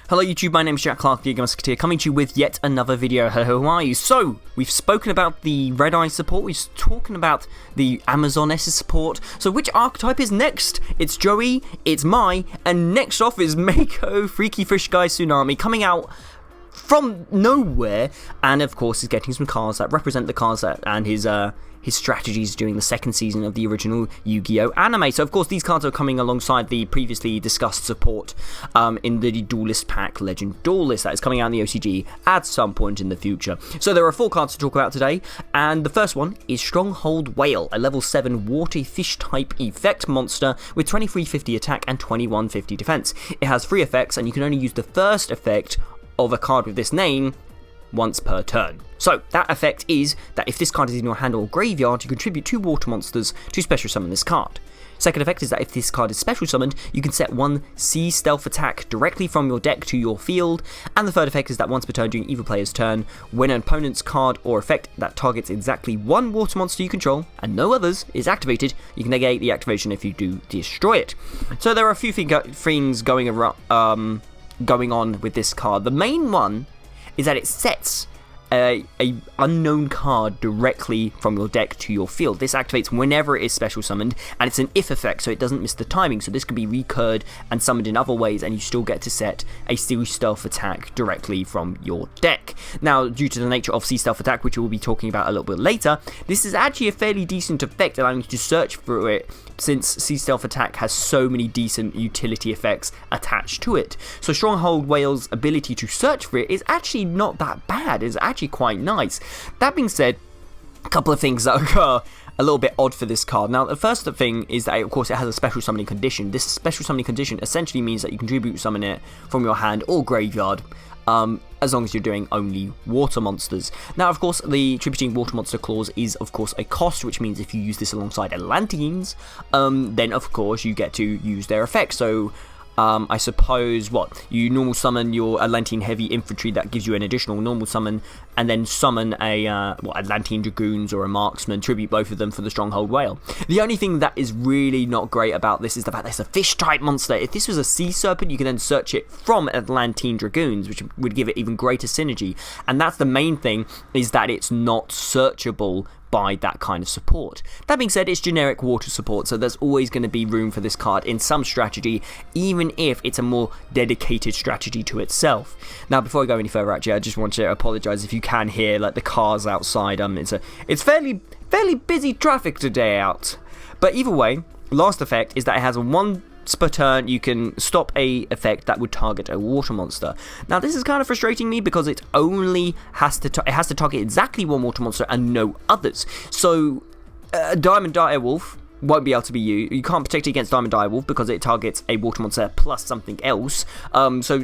Hello YouTube, my name is Jack Clark, the Musketeer, coming to you with yet another video. Hello, how are you? So, we've spoken about the Red Eye support, we've spoken about the Amazoness support, so which archetype is next? It's Joey, it's Mai, and next off is Mako, Freaky Fish Guy Tsunami, coming out from nowhere, and of course is getting some cards that represent the cards that, and his strategies during the second season of the original Yu-Gi-Oh! Anime. So of course these cards are coming alongside the previously discussed support in the Duelist Pack Legend Duelist that is coming out in the OCG at some point in the future. So there are 4 cards to talk about today, and the first one is Stronghold Whale, a level 7 water fish type effect monster with 2350 attack and 2150 defense. It has 3 effects, and you can only use the first effect of a card with this name once per turn. So that effect is that if this card is in your hand or graveyard, you contribute 2 water monsters to special summon this card. Second effect is that if this card is special summoned, you can set 1 Sea Stealth attack directly from your deck to your field. And the third effect is that once per turn during either player's turn, when an opponent's card or effect that targets exactly 1 water monster you control and no others is activated, you can negate the activation if you do destroy it. So there are a few things going on with this card. The main one is that it sets a unknown card directly from your deck to your field. This activates whenever it is special summoned, and it's an if effect, so it doesn't miss the timing. So this can be recurred and summoned in other ways, and you still get to set a Sea Stealth attack directly from your deck. Now, due to the nature of Sea Stealth attack, which we'll be talking about a little bit later, this is actually a fairly decent effect, allowing you to search through it, since Sea Stealth attack has so many decent utility effects attached to it. So Stronghold Whale's ability to search for it is actually not that bad. It's actually quite nice. That being said, a couple of things that are a little bit odd for this card. Now, the first thing is that, of course, it has a special summoning condition. This special summoning condition essentially means that you can tribute summon it from your hand or graveyard, as long as you're doing only water monsters. Now, of course, the tributing water monster clause is, of course, a cost, which means if you use this alongside Atlanteans, then, of course, you get to use their effects. So, I suppose, you normal summon your Atlantean Heavy Infantry, that gives you an additional normal summon, and then summon a, Atlantean Dragoons or a Marksman, tribute both of them for the Stronghold Whale. The only thing that is really not great about this is the fact that it's a fish-type monster. If this was a Sea Serpent, you can then search it from Atlantean Dragoons, which would give it even greater synergy, and that's the main thing, is that it's not searchable by that kind of support. That being said, it's generic water support, so there's always going to be room for this card in some strategy, even if it's a more dedicated strategy to itself. Now, before I go any further, actually, I just want to apologise if you can hear like the cars outside. It's fairly busy traffic today out. But either way, last effect is that it has a 1 per turn you can stop a effect that would target a water monster. Now, this is kind of frustrating me because it only has to target exactly 1 water monster and no others. So Diamond Direwolf won't be able to be used. You can't protect it against Diamond Direwolf because it targets a water monster plus something else. So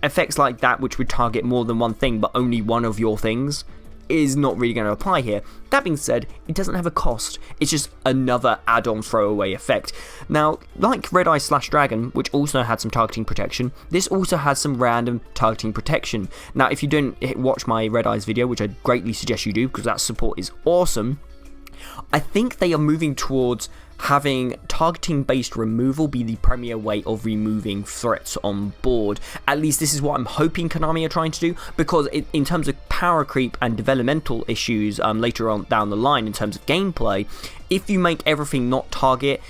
effects like that, which would target more than one thing but only one of your things, is not really going to apply here. That being said, it doesn't have a cost. It's just another add-on throwaway effect. Now, like Red Eye / Dragon, which also had some targeting protection, this also has some random targeting protection. Now, if you don't watch my Red Eyes video, which I greatly suggest you do because that support is awesome, I think they are moving towards having targeting based removal be the premier way of removing threats on board. At least this is what I'm hoping Konami are trying to do, because in terms of power creep and developmental issues later on down the line in terms of gameplay, if you make everything not target,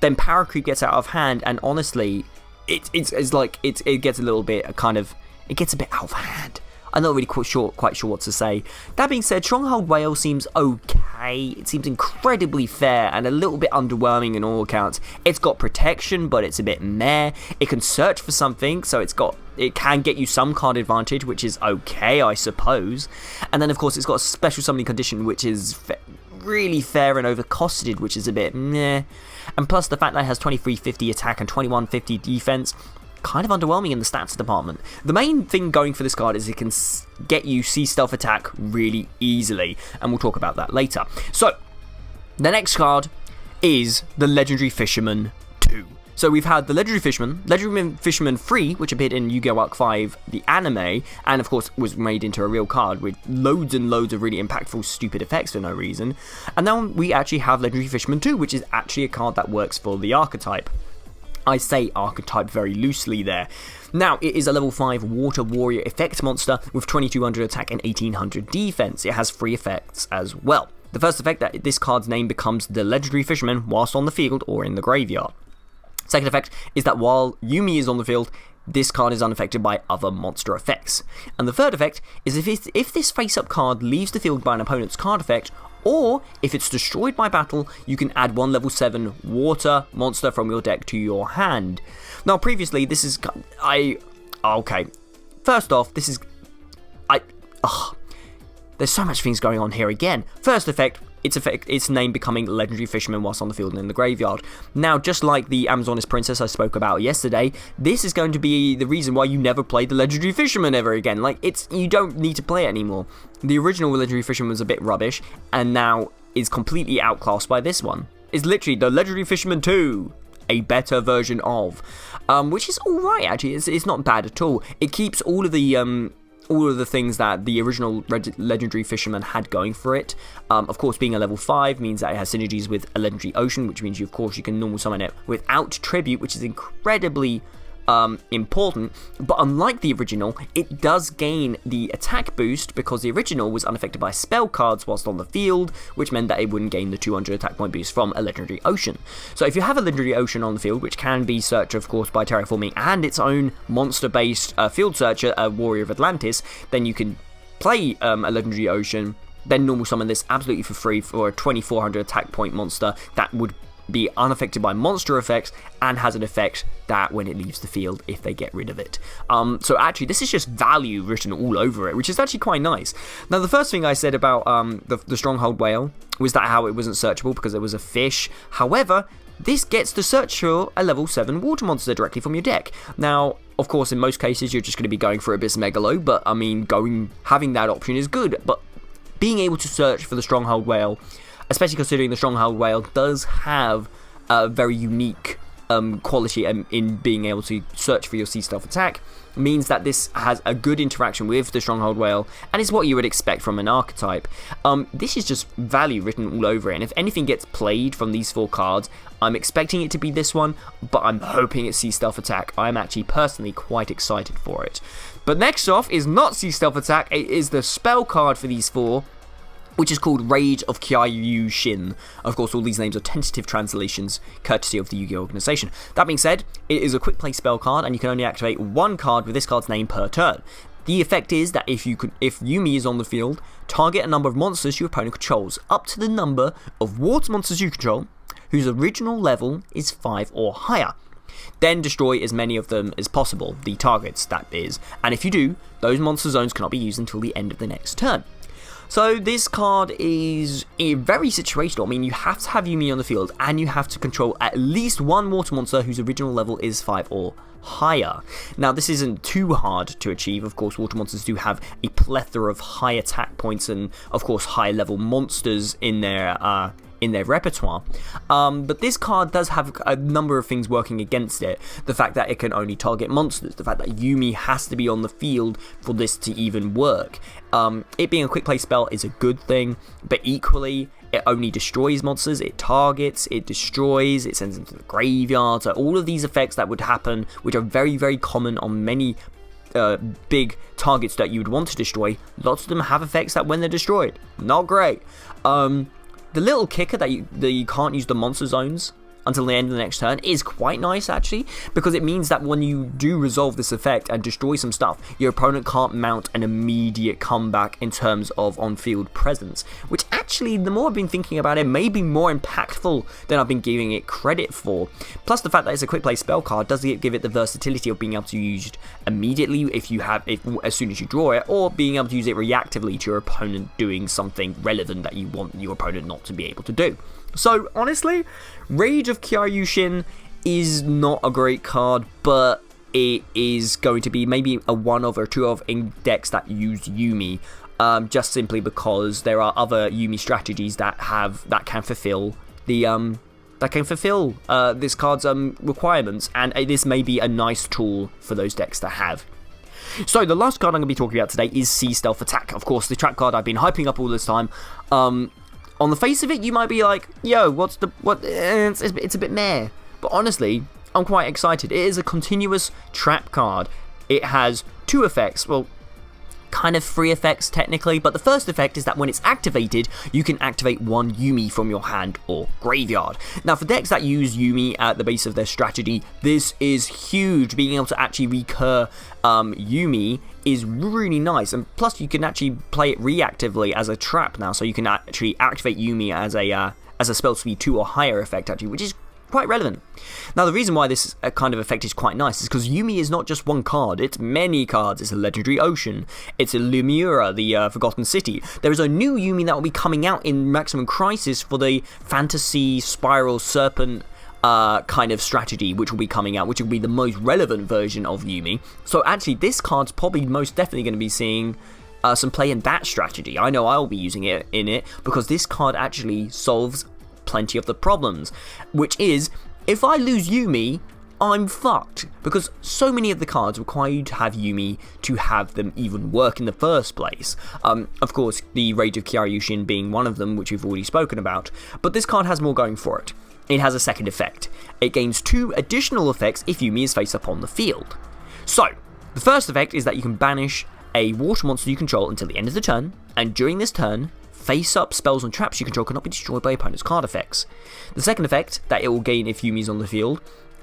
then power creep gets out of hand, and honestly it gets a little bit it gets a bit out of hand. I'm not really quite sure what to say. That being said, Stronghold Whale seems okay. It seems incredibly fair and a little bit underwhelming in all accounts. It's got protection, but it's a bit meh. It can search for something, so it can get you some card advantage, which is okay, I suppose. And then, of course, it's got a special summoning condition, which is really fair and overcosted, which is a bit meh. And plus, the fact that it has 2350 attack and 2150 defense, kind of underwhelming in the stats department. The main thing going for this card is it can get you Sea Stealth attack really easily, and we'll talk about that later. So, the next card is the Legendary Fisherman 2. So we've had the Legendary Fisherman 3, which appeared in Yu-Gi-Oh! Arc 5, the anime, and of course was made into a real card with loads and loads of really impactful, stupid effects for no reason. And now we actually have Legendary Fisherman 2, which is actually a card that works for the archetype. I say archetype very loosely there. Now, it is a level 5 Water Warrior effect monster with 2200 attack and 1800 defense. It has 3 effects as well. The first effect, that this card's name becomes the legendary Fisherman whilst on the field or in the graveyard. Second effect is that while Yuumi is on the field, this card is unaffected by other monster effects. And the third effect is if this face-up card leaves the field by an opponent's card effect, or if it's destroyed by battle, you can add 1 level 7 water monster from your deck to your hand. Now, previously, this is... Okay. First off, this is... There's so much things going on here again. First effect, its name becoming Legendary Fisherman whilst on the field and in the graveyard. Now, just like the Amazoness Princess I spoke about yesterday, this is going to be the reason why you never play the Legendary Fisherman ever again. Like, you don't need to play it anymore. The original Legendary Fisherman was a bit rubbish, and now is completely outclassed by this one. It's literally the Legendary Fisherman 2, a better version of, which is alright actually. It's not bad at all. It keeps all of the things that the original Legendary Fisherman had going for it. Of course, being a level 5 means that it has synergies with a Legendary Ocean, which means of course you can normal summon it without Tribute, which is incredibly important. But unlike the original, it does gain the attack boost because the original was unaffected by spell cards whilst on the field, which meant that it wouldn't gain the 200 attack point boost from a Legendary Ocean. So if you have a Legendary Ocean on the field, which can be searched of course by terraforming and its own monster-based field searcher, a Warrior of Atlantis, then you can play a Legendary Ocean, then normal summon this absolutely for free for a 2400 attack point monster that would be unaffected by monster effects and has an effect that when it leaves the field if they get rid of it. So actually this is just value written all over it, which is actually quite nice. Now the first thing I said about the Stronghold Whale was that how it wasn't searchable because it was a fish. However, this gets to search for a level 7 water monster directly from your deck. Now, of course, in most cases you're just going to be going for Abyss Megalo, but I mean, having that option is good. But being able to search for the Stronghold Whale, especially considering the Stronghold Whale does have a very unique quality in being able to search for your Sea Stealth attack, means that this has a good interaction with the Stronghold Whale, and is what you would expect from an archetype. This is just value written all over it, and if anything gets played from these 4 cards, I'm expecting it to be this one, but I'm hoping it's Sea Stealth attack. I'm actually personally quite excited for it. But next off is not Sea Stealth attack, it is the spell card for these 4, which is called Rage of Kyayu-Shin. Of course, all these names are tentative translations, courtesy of the Yu-Gi-Oh! Organization. That being said, it is a quick play spell card, and you can only activate 1 card with this card's name per turn. The effect is that if Yuumi is on the field, target a number of monsters your opponent controls, up to the number of water monsters you control, whose original level is 5 or higher. Then destroy as many of them as possible, the targets that is, and if you do, those monster zones cannot be used until the end of the next turn. So this card is very situational. I mean, you have to have Yuumi on the field, and you have to control at least 1 water monster whose original level is 5 or higher. Now, this isn't too hard to achieve. Of course, water monsters do have a plethora of high attack points and, of course, high level monsters in their repertoire, but this card does have a number of things working against it. The fact that it can only target monsters, the fact that Yuumi has to be on the field for this to even work. It being a quick play spell is a good thing, but equally it only destroys monsters, it targets, it destroys, it sends them to the graveyard. So all of these effects that would happen, which are very, very common on many big targets that you would want to destroy, lots of them have effects that when they're destroyed, not great. The little kicker that you can't use the monster zones until the end of the next turn is quite nice actually, because it means that when you do resolve this effect and destroy some stuff, your opponent can't mount an immediate comeback in terms of on-field presence, which actually, the more I've been thinking about it, may be more impactful than I've been giving it credit for. Plus the fact that it's a quick play spell card does give it the versatility of being able to use it immediately as soon as you draw it, or being able to use it reactively to your opponent doing something relevant that you want your opponent not to be able to do. So honestly, Rage of Kyayu-Shin is not a great card, but it is going to be maybe a 1 of or 2 of in decks that use Yuumi, just simply because there are other Yuumi strategies that can fulfill this card's requirements, and this may be a nice tool for those decks to have. So the last card I'm going to be talking about today is Sea Stealth Attack. Of course, the trap card I've been hyping up all this time. On the face of it, you might be like, yo, it's a bit meh. But honestly, I'm quite excited. It is a continuous trap card. It has 2 effects, well, kind of 3 effects technically, but the first effect is that when it's activated, you can activate 1 Yuumi from your hand or graveyard. Now for decks that use Yuumi at the base of their strategy, this is huge. Being able to actually recur Yuumi is really nice, and plus you can actually play it reactively as a trap now, so you can actually activate Yuumi as a spell speed 2 or higher effect actually, which is quite relevant. Now the reason why this kind of effect is quite nice is because Yuumi is not just 1 card, it's many cards. It's a Legendary Ocean, it's a Lumira, the Forgotten City. There is a new Yuumi that will be coming out in Maximum Crisis for the Fantasy Spiral Serpent kind of strategy, which will be coming out, which will be the most relevant version of Yuumi. So actually this card's probably most definitely going to be seeing some play in that strategy. I know I'll be using it in it because this card actually solves plenty of the problems, which is, if I lose Yuumi, I'm fucked, because so many of the cards require you to have Yuumi to have them even work in the first place. Of course, the Rage of Kyaryushin being one of them, which we've already spoken about, but this card has more going for it. It has a second effect. It gains 2 additional effects if Yuumi is face up on the field. So, the first effect is that you can banish a water monster you control until the end of the turn, and during this turn, face-up spells and traps you control cannot be destroyed by opponent's card effects. The second effect that it will gain if Yuumi is on the field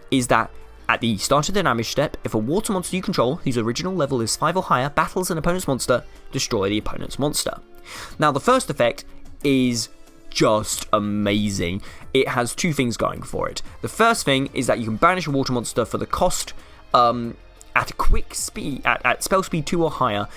is that at the start of the damage step, if a water monster you control, whose original level is 5 or higher, battles an opponent's monster, destroy the opponent's monster. Now the first effect is just amazing. It has 2 things going for it. The first thing is that you can banish a water monster for the cost at quick speed, at spell speed 2 or higher,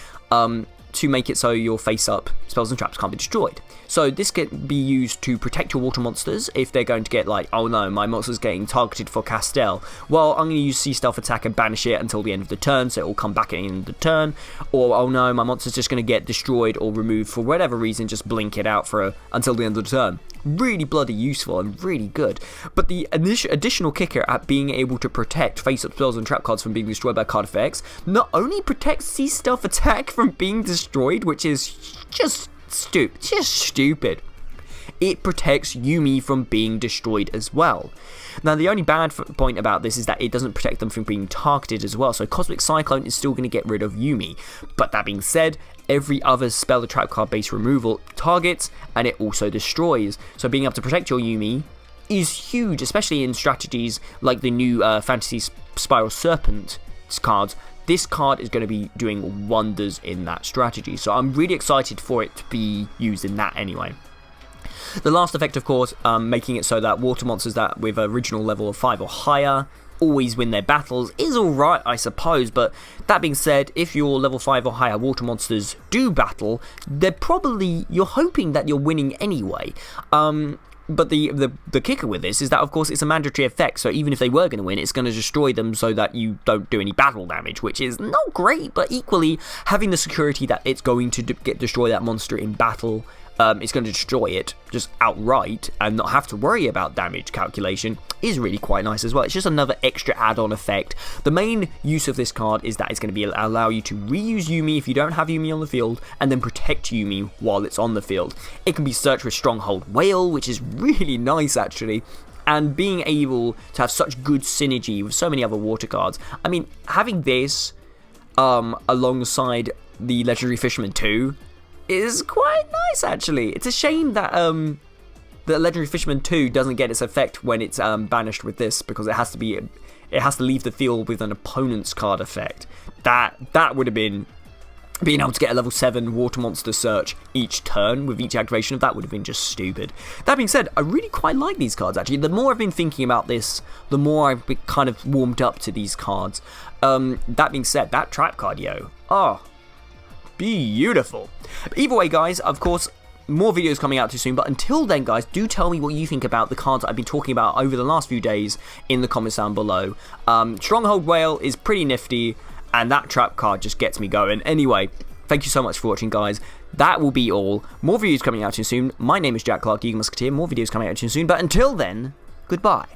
to make it so your face-up spells and traps can't be destroyed. So this can be used to protect your water monsters if they're going to get like, oh no, my monster's getting targeted for Castell. Well, I'm going to use Sea Stealth Attack and banish it until the end of the turn, so it will come back at the end of the turn. Or, oh no, my monster's just going to get destroyed or removed for whatever reason, just blink it out for until the end of the turn. Really bloody useful and really good. But the additional kicker at being able to protect face-up spells and trap cards from being destroyed by card effects not only protects Sea Stealth Attack from being destroyed, which is just stupid, it protects Yuumi from being destroyed as well. Now the only bad point about this is that it doesn't protect them from being targeted as well, so Cosmic Cyclone is still going to get rid of Yuumi. But that being said, every other spell or trap card based removal targets, and it also destroys, so being able to protect your Yuumi is huge, especially in strategies like the new Fantasy Spiral Serpent cards. This card is going to be doing wonders in that strategy, so I'm really excited for it to be used in that anyway. The last effect, of course, making it so that water monsters that with original level of 5 or higher always win their battles is alright, I suppose, but that being said, if your level 5 or higher water monsters do battle, you're hoping that you're winning anyway. But the kicker with this is that, of course, it's a mandatory effect, so even if they were going to win, it's going to destroy them so that you don't do any battle damage, which is not great, but equally, having the security that it's going to destroy that monster in battle, it's going to destroy it just outright and not have to worry about damage calculation is really quite nice as well. It's just another extra add-on effect. The main use of this card is that it's going to allow you to reuse Yuumi if you don't have Yuumi on the field, and then protect Yuumi while it's on the field. It can be searched with Stronghold Whale, which is really nice actually. And being able to have such good synergy with so many other water cards. I mean, having this alongside the Legendary Fisherman 2 is quite nice actually. It's a shame that the Legendary Fisherman 2 doesn't get its effect when it's banished with this, because it has to leave the field with an opponent's card effect. That would have been, being able to get a level 7 water monster search each turn with each activation of that would have been just stupid. That being said, I really quite like these cards actually. The more I've been thinking about this, the more I've been kind of warmed up to these cards. That being said, that trap card, oh, beautiful. But either way, guys, of course, more videos coming out too soon, but until then, guys, do tell me what you think about the cards I've been talking about over the last few days in the comments down below. Stronghold Whale is pretty nifty, and that trap card just gets me going. Anyway, thank you so much for watching, guys. That will be all. More videos coming out too soon. My name is Jack Clark, Eagle Musketeer. More videos coming out too soon, but until then, goodbye.